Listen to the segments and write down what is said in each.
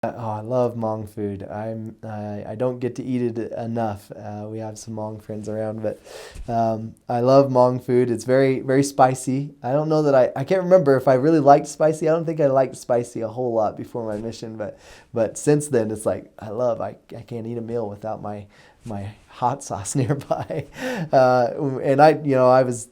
Oh, I love Hmong food. I don't get to eat it enough. We have some Hmong friends around, but I love Hmong food. It's very spicy. I don't know that I can't remember if I really liked spicy. I don't think I liked spicy a whole lot before my mission, but since then it's like I can't eat a meal without my hot sauce nearby. And I was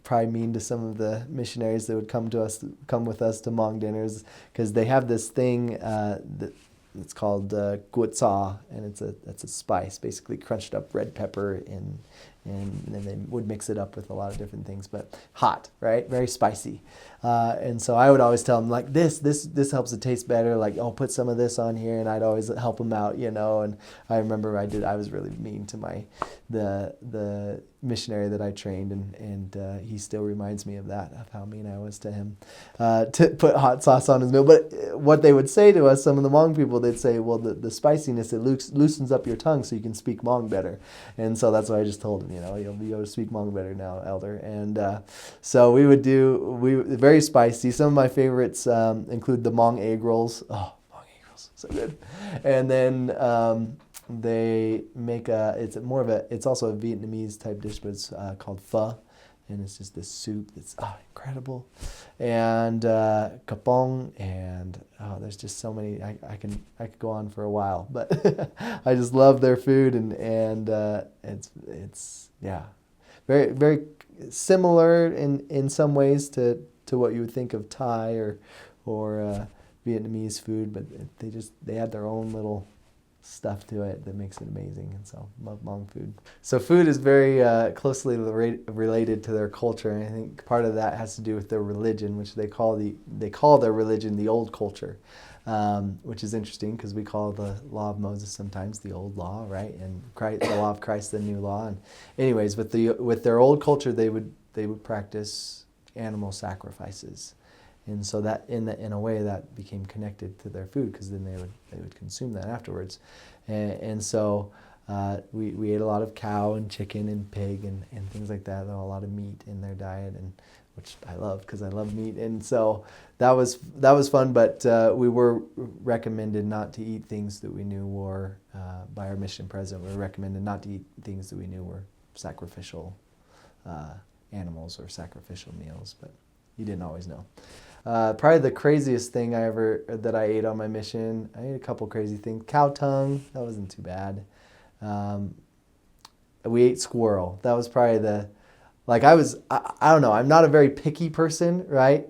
probably mean to some of the missionaries that would come with us to Hmong dinners, because they have this thing that it's called guatsa, and it's a spice, basically crunched up red pepper, and then they would mix it up with a lot of different things, but hot, right? Very spicy. And so I would always tell them, like, this helps it taste better. Like, oh, put some of this on here, and I'd always help them out, you know. And I remember I was really mean to the missionary that I trained, and he still reminds me of that, of how mean I was to him, to put hot sauce on his meal. But what they would say to us, some of the Hmong people, they'd say, well, the spiciness, it loosens up your tongue so you can speak Hmong better. And so that's what I just told him, you know, you'll be able to speak Hmong better now, elder. And so we very spicy. Some of my favorites include the Hmong egg rolls. Oh, Hmong egg rolls, so good. And then they make it's also a Vietnamese type dish, but it's called pho, and it's just this soup that's incredible. And kapong, and there's just so many. I could go on for a while, but I just love their food, and it's yeah, very similar in some ways to what you would think of Thai or Vietnamese food, but they add their own little stuff to it that makes it amazing. And so love Hmong food. So food is very closely related to their culture, and I think part of that has to do with their religion, which they call their religion the old culture, which is interesting because we call the law of Moses sometimes the old law, right? And the law of Christ the new law. And anyways, with their old culture, they would practice animal sacrifices. And so that in a way that became connected to their food, because then they would consume that afterwards. And so we ate a lot of cow and chicken and pig and things like that. There was a lot of meat in their diet, and which I love because I love meat. And so that was fun, but we were recommended not to eat things that we knew were by our mission president. We were recommended not to eat things that we knew were sacrificial animals or sacrificial meals, but you didn't always know. Probably the craziest thing that I ate on my mission, I ate a couple crazy things. Cow tongue, that wasn't too bad. We ate squirrel. That was probably I don't know, I'm not a very picky person, right?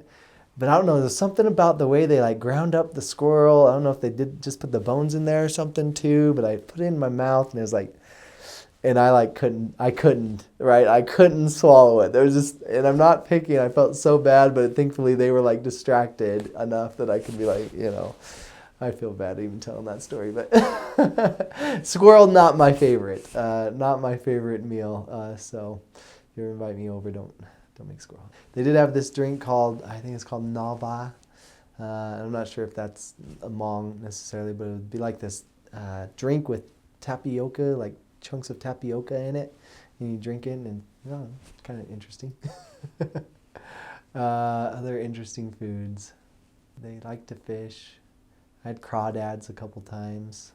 But I don't know, there's something about the way they like ground up the squirrel. I don't know if they did just put the bones in there or something too, but I put it in my mouth and it was like, and I couldn't, right? I couldn't swallow it. There was just, and I'm not picky, and I felt so bad, but thankfully they were like distracted enough that I could be like, you know, I feel bad even telling that story, but squirrel, not my favorite, meal. So if you ever invite me over, don't make squirrel. They did have this drink I think it's called Nava. I'm not sure if that's a Hmong necessarily, but it would be like this drink with tapioca, like chunks of tapioca in it, and you drink it, and it's kind of interesting. Other interesting foods. They like to fish. I had crawdads a couple times.